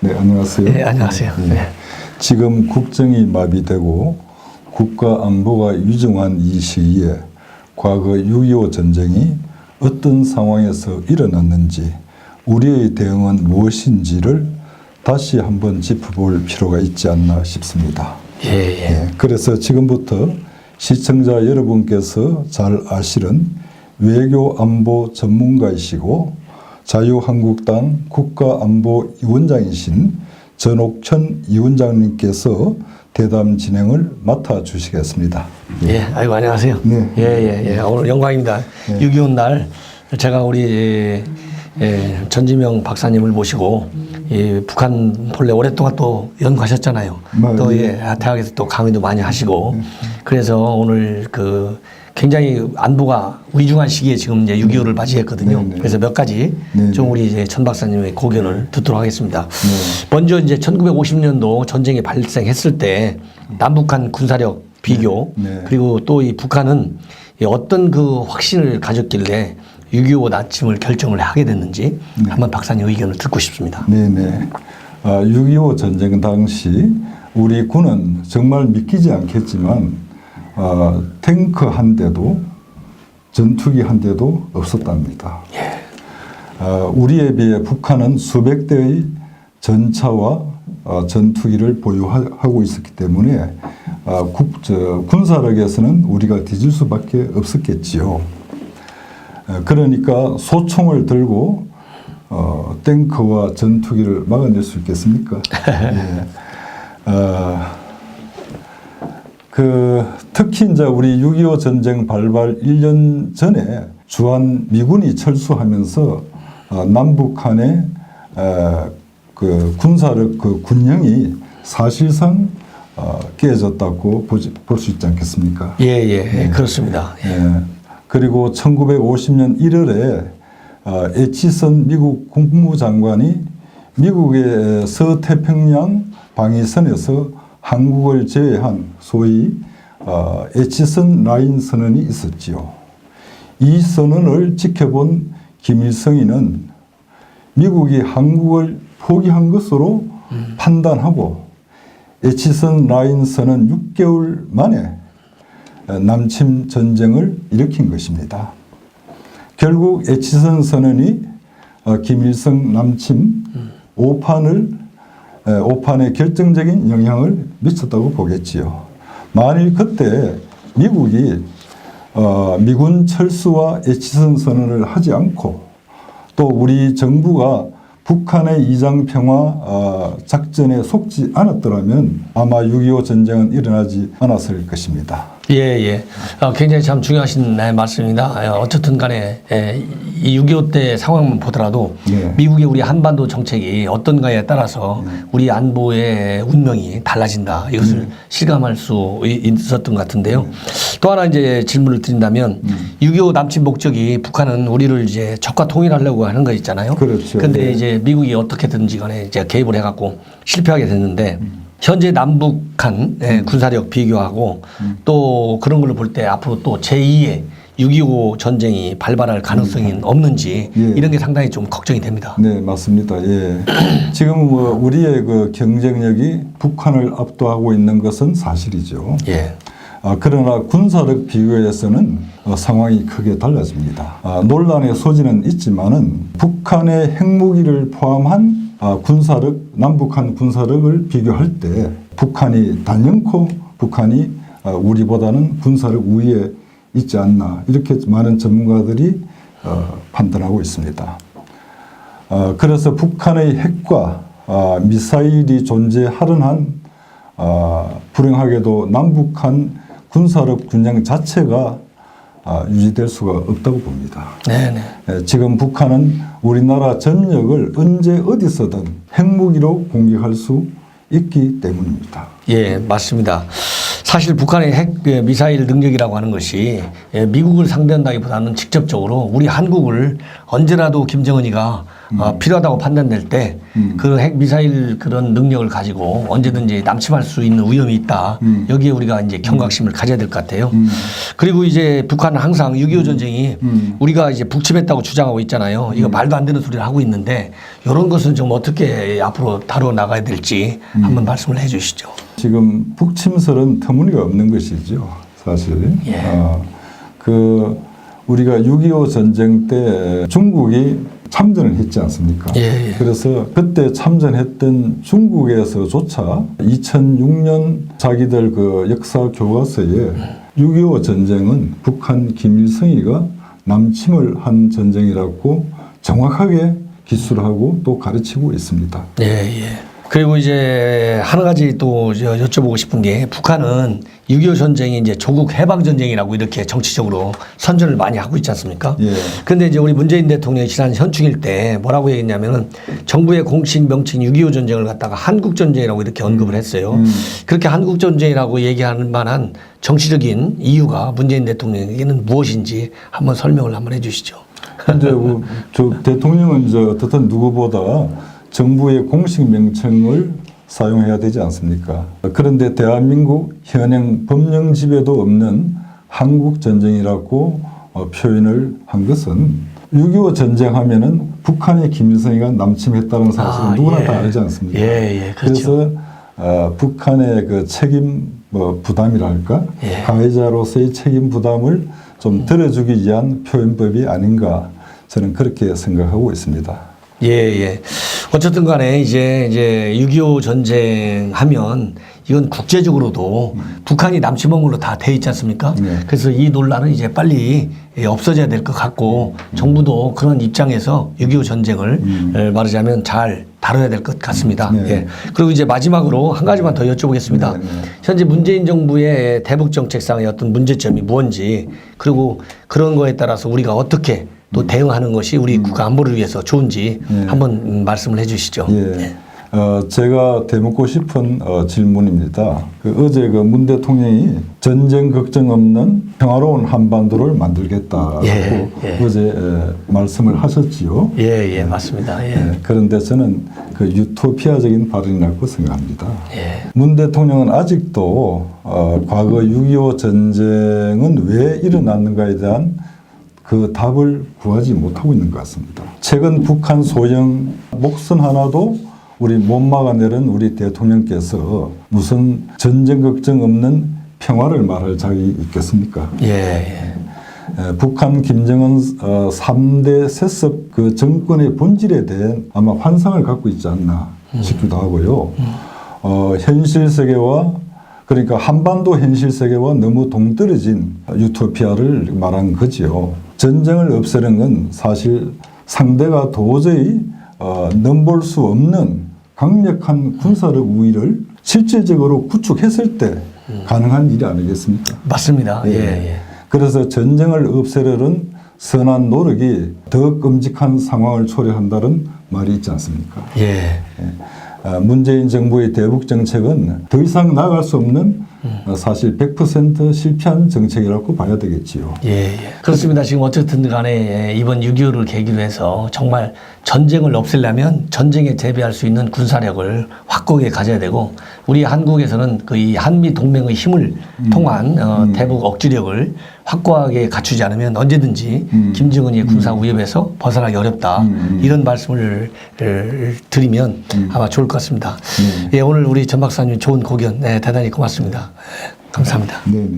네, 안녕하세요. 네, 안녕하세요. 네. 네. 지금 국정이 마비되고 국가 안보가 위중한 이 시기에 과거 6.25 전쟁이 어떤 상황에서 일어났는지 우리의 대응은 무엇인지를 다시 한번 짚어볼 필요가 있지 않나 싶습니다. 예. 그래서 지금부터 시청자 여러분께서 잘 아시는 외교 안보 전문가이시고 자유한국당 국가안보위원장이신 전옥천 위원장님께서 대담 진행을 맡아주시겠습니다. 예, 아이고, 안녕하세요. 네. 예. 오늘 영광입니다. 6.25 날 제가 우리 전지명 박사님을 모시고 북한 본래 오랫동안 또 연구하셨잖아요. 또 대학에서 또 강의도 많이 하시고 그래서 오늘 굉장히 안보가 위중한 시기에 지금 이제 6.25를 맞이했거든요. 그래서 몇 가지 좀 우리 이제 천 박사님의 고견을 듣도록 하겠습니다. 먼저 이제 1950년도 전쟁이 발생했을 때 남북한 군사력 비교 그리고 또 이 북한은 어떤 확신을 가졌길래 6.25 나침을 결정을 하게 됐는지 한번 박사님 의견을 듣고 싶습니다. 네네. 6.25 전쟁 당시 우리 군은 정말 믿기지 않겠지만 탱크 한 대도 전투기 한 대도 없었답니다. 우리에 비해 북한은 수백 대의 전차와 전투기를 보유하고 있었기 때문에 군사력에서는 우리가 뒤질 수밖에 없었겠지요. 그러니까 소총을 들고 탱크와 전투기를 막아낼 수 있겠습니까? 특히 이제 우리 6.25 전쟁 발발 1년 전에 주한 미군이 철수하면서 남북한의 군사력 군형이 사실상 깨졌다고 볼 수 있지 않겠습니까? 그렇습니다. 그리고 1950년 1월에 에치슨 미국 국무장관이 미국의 서태평양 방위선에서 한국을 제외한 소위 에치슨 라인 선언이 있었지요. 이 선언을 지켜본 김일성이는 미국이 한국을 포기한 것으로 판단하고 에치슨 라인 선언 6개월 만에 남침 전쟁을 일으킨 것입니다. 결국 에치슨 선언이 김일성 남침 오판에 결정적인 영향을 미쳤다고 보겠지요. 만일 그때 미국이 미군 철수와 에치슨 선언을 하지 않고 또 우리 정부가 북한의 이장평화 작전에 속지 않았더라면 아마 6.25 전쟁은 일어나지 않았을 것입니다. 굉장히 참 중요하신 말씀입니다. 어쨌든 간에 이 6.25 때 상황만 보더라도 미국의 우리 한반도 정책이 어떤가에 따라서 우리 안보의 운명이 달라진다. 이것을 실감할 수 있었던 것 같은데요. 또 하나 이제 질문을 드린다면 6.25 남침 목적이 북한은 우리를 이제 적과 통일하려고 하는 거 있잖아요. 그렇죠. 근데 이제 미국이 어떻게든지 간에 이제 개입을 해갖고 실패하게 됐는데 현재 남북한 군사력 비교하고 또 그런 걸로 볼 때 앞으로 또 제2의 6.25 전쟁이 발발할 가능성이 없는지 이런 게 상당히 좀 걱정이 됩니다. 네, 맞습니다. 지금 우리의 경쟁력이 북한을 압도하고 있는 것은 사실이죠. 그러나 군사력 비교에서는 상황이 크게 달라집니다. 논란의 소지는 있지만은 북한의 핵무기를 포함한 남북한 군사력을 비교할 때 단연코 북한이 우리보다는 군사력 우위에 있지 않나 이렇게 많은 전문가들이 판단하고 있습니다. 그래서 북한의 핵과 미사일이 존재하는 한 불행하게도 남북한 군사력 균형 자체가 유지될 수가 없다고 봅니다. 지금 북한은 우리나라 전역을 언제 어디서든 핵무기로 공격할 수 있기 때문입니다. 맞습니다. 사실 북한의 핵 미사일 능력이라고 하는 것이 미국을 상대한다기보다는 직접적으로 우리 한국을 언제라도 김정은이가 필요하다고 판단될 때 그 핵 미사일 그런 능력을 가지고 언제든지 남침할 수 있는 위험이 있다. 여기에 우리가 이제 경각심을 가져야 될 것 같아요. 그리고 이제 북한은 항상 6.25 전쟁이 우리가 이제 북침했다고 주장하고 있잖아요. 이거 말도 안 되는 소리를 하고 있는데 이런 것은 좀 어떻게 앞으로 다뤄 나가야 될지 한번 말씀을 해 주시죠. 지금 북침설은 터무니가 없는 것이죠. 사실. 예. 우리가 6.25 전쟁 때 중국이 참전을 했지 않습니까? 예, 예. 그래서 그때 참전했던 중국에서조차 2006년 자기들 그 역사 교과서에 6.25 전쟁은 북한 김일성이가 남침을 한 전쟁이라고 정확하게 기술하고 또 가르치고 있습니다. 예, 예. 그리고 이제 한 가지 또 여쭤보고 싶은 게 북한은 6.25 전쟁이 이제 조국 해방 전쟁이라고 이렇게 정치적으로 선전을 많이 하고 있지 않습니까? 예. 근데 이제 우리 문재인 대통령이 지난 현충일 때 뭐라고 얘기했냐면은 정부의 공식 명칭 6.25 전쟁을 갖다가 한국 전쟁이라고 이렇게 언급을 했어요. 그렇게 한국 전쟁이라고 얘기할 만한 정치적인 이유가 문재인 대통령에게는 무엇인지 한번 설명을 한번 해 주시죠. 근데 저 대통령은 이제 어떻든 누구보다 정부의 공식 명칭을 사용해야 되지 않습니까? 그런데 대한민국 현행 법령 지배도 없는 한국 전쟁이라고 표현을 한 것은 6.25 전쟁 하면은 북한의 김일성이가 남침했다는 사실은 누구나 예. 다 알지 않습니까? 예, 예, 그렇죠. 그래서 북한의 그 책임 부담이랄까? 예. 가해자로서의 책임 부담을 좀 들어주기 위한 표현법이 아닌가 저는 그렇게 생각하고 있습니다. 예, 예. 어쨌든 간에 이제 6.25 전쟁 하면 이건 국제적으로도 북한이 남침한 걸로 다 돼 있지 않습니까? 네. 그래서 이 논란은 이제 빨리 없어져야 될 것 같고 정부도 그런 입장에서 6.25 전쟁을 말하자면 잘 다뤄야 될 것 같습니다. 네. 예. 그리고 이제 마지막으로 한 가지만 더 여쭤보겠습니다. 네. 현재 문재인 정부의 대북 정책상의 어떤 문제점이 뭔지 그리고 그런 거에 따라서 우리가 어떻게 또 대응하는 것이 우리 국가 안보를 위해서 좋은지 한번 말씀을 해 주시죠. 예. 제가 대묻고 싶은 질문입니다. 어제 그 문 대통령이 전쟁 걱정 없는 평화로운 한반도를 만들겠다고 예, 예. 어제 말씀을 하셨지요. 예, 예, 맞습니다. 예. 그런데 저는 그 유토피아적인 발언이라고 생각합니다. 예. 문 대통령은 아직도 과거 6.25 전쟁은 왜 일어났는가에 대한 그 답을 구하지 못하고 있는 것 같습니다. 최근 북한 소형 목선 하나도 우리 못 막아내는 우리 대통령께서 무슨 전쟁 걱정 없는 평화를 말할 자격이 있겠습니까? 예, 예. 북한 김정은 3대 세습 그 정권의 본질에 대한 아마 환상을 갖고 있지 않나 싶기도 하고요. 현실 세계와 그러니까 한반도 현실 세계와 너무 동떨어진 유토피아를 말한 거지요. 전쟁을 없애는 건 사실 상대가 도저히 넘볼 수 없는 강력한 군사력 우위를 실질적으로 구축했을 때 가능한 일이 아니겠습니까? 맞습니다. 예, 예. 그래서 전쟁을 없애려는 선한 노력이 더 끔찍한 상황을 초래한다는 말이 있지 않습니까? 예. 문재인 정부의 대북 정책은 더 이상 나갈 수 없는 사실 100% 실패한 정책이라고 봐야 되겠지요. 예, 예. 그렇습니다. 지금 어쨌든 간에 이번 6.25를 계기로 해서 정말 전쟁을 없애려면 전쟁에 대비할 수 있는 군사력을 확고하게 가져야 되고 우리 한국에서는 그 이 한미 동맹의 힘을 통한 대북 억지력을 확고하게 갖추지 않으면 언제든지 김정은의 군사 위협에서 벗어나기 어렵다. 이런 말씀을 드리면 아마 좋을 것 같습니다. 예, 오늘 우리 전 박사님 좋은 고견 대단히 고맙습니다. 감사합니다. 네.